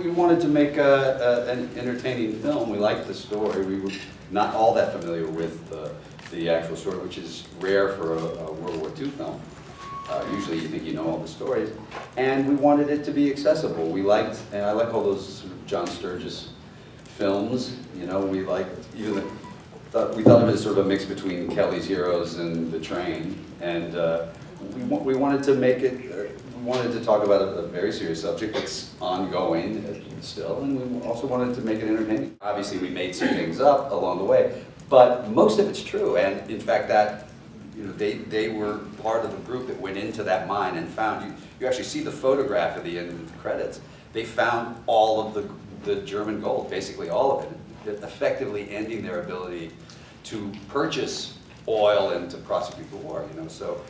we wanted to make an entertaining film. We liked the story. We were not all that familiar with the actual story, which is rare for a World War II film. Usually you think you know all the stories. And we wanted it to be accessible. We liked, and I like all those sort of John Sturges films. You know, we liked, even we thought of it as sort of a mix between Kelly's Heroes and The Train. And we wanted to make it, we wanted to talk about a very serious subject that's ongoing still, and we also wanted to make it entertaining. Obviously we made some things up along the way, but most of it's true, and in fact that, you know, they were part of the group that went into that mine and found, you actually see the photograph at the end of the credits, they found all of the German gold, basically all of it, effectively ending their ability to purchase oil and to prosecute the war, you know, so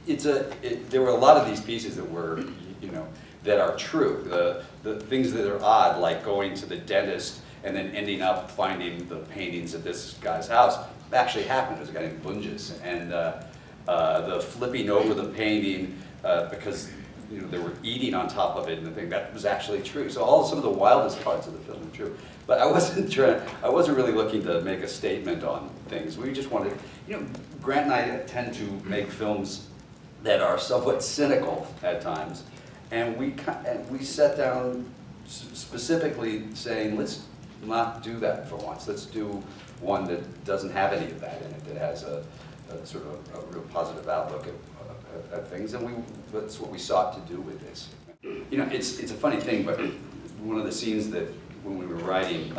there were a lot of these pieces that were, you know, that are true. The things that are odd, like going to the dentist and then ending up finding the paintings at this guy's house, actually happened. There's a guy named Bunges, and the flipping over the painting because, you know, they were eating on top of it and the thing, that was actually true. So some of the wildest parts of the film are true. But I wasn't really looking to make a statement on things. We just wanted, you know, Grant and I tend to make films that are somewhat cynical at times, and we sat down specifically saying, let's not do that for once. Let's do one that doesn't have any of that in it, that has a sort of a real positive outlook at things, and that's what we sought to do with this. You know, it's a funny thing, but one of the scenes that when we were writing,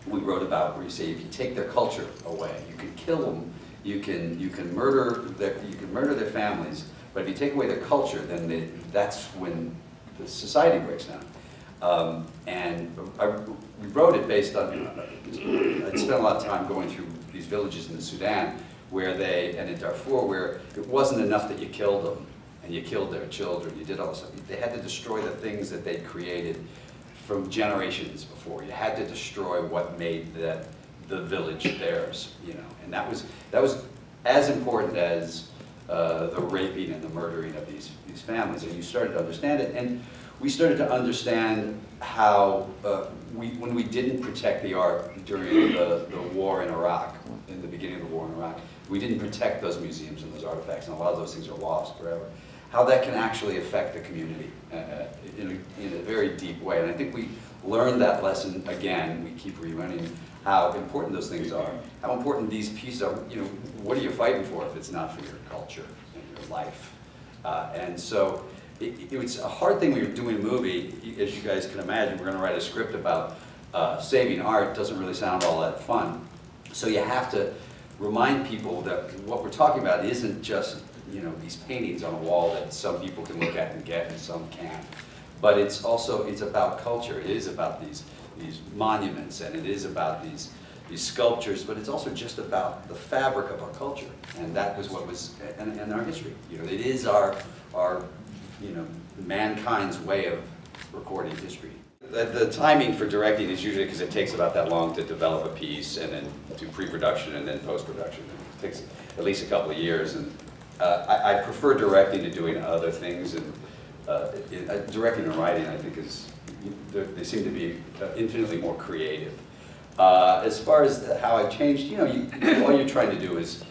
we wrote about where you say if you take their culture away, you can kill them, you can murder their families, but if you take away their culture, then that's when the society breaks down. And we wrote it based on, I spent a lot of time going through these villages in the Sudan, and in Darfur, where it wasn't enough that you killed them, and you killed their children, you did all this stuff. They had to destroy the things that they'd created from generations before. You had to destroy what made the village theirs, you know, and that was as important as the raping and the murdering of these families. And you started to understand it, and we started to understand how when we didn't protect the art during the war in Iraq, in the beginning of the war in Iraq, we didn't protect those museums and those artifacts, and a lot of those things are lost forever. How that can actually affect the community in a very deep way. And I think we learned that lesson again. We keep relearning how important those things are, how important these pieces are. You know, what are you fighting for if it's not for your culture and your life? And so it was a hard thing when you're doing a movie. As you guys can imagine, we're going to write a script about saving art. Doesn't really sound all that fun. So you have to remind people that what we're talking about isn't just, you know, these paintings on a wall that some people can look at and get and some can't. But it's about culture. It is about these monuments, and it is about these sculptures, but it's also just about the fabric of our culture. And that was what was, and our history. You know, it is our you know, mankind's way of recording history. The timing for directing is usually because it takes about that long to develop a piece and then do pre-production and then post-production. It takes at least a couple of years. And I prefer directing to doing other things, and directing and writing, I think, they seem to be infinitely more creative. As far as how I've changed, you know, all you're trying to do is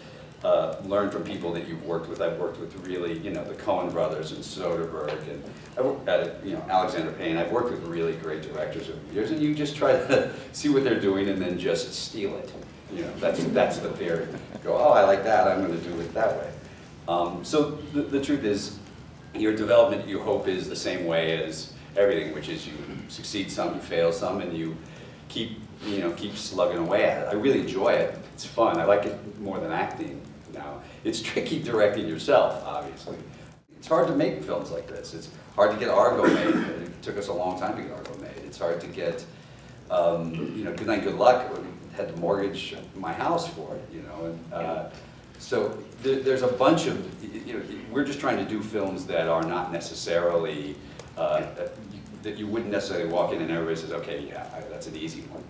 learn from people that you've worked with. I've worked with really, you know, the Coen brothers and Soderbergh, and I've worked at, you know, Alexander Payne. I've worked with really great directors over the years, and you just try to see what they're doing and then just steal it. You know, that's the theory. Go, oh, I like that, I'm going to do it that way. So the truth is, your development, you hope, is the same way as everything, which is you succeed some, you fail some, and you keep slugging away at it. I really enjoy it. It's fun. I like it more than acting now. It's tricky directing yourself, obviously. It's hard to make films like this. It's hard to get Argo made. It took us a long time to get Argo made. It's hard to get, you know, Good Night, Good Luck. We had to mortgage my house for it, you know. And, so there's a bunch of, you know, we're just trying to do films that are not necessarily, that you wouldn't necessarily walk in and everybody says, okay, yeah, that's an easy one.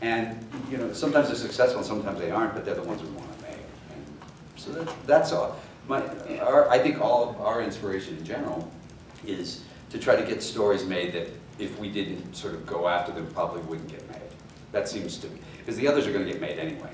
And, you know, sometimes they're successful and sometimes they aren't, but they're the ones we want to make. And so that's all. I think all of our inspiration in general is to try to get stories made that if we didn't sort of go after them, probably wouldn't get made. That seems to be, because the others are going to get made anyway.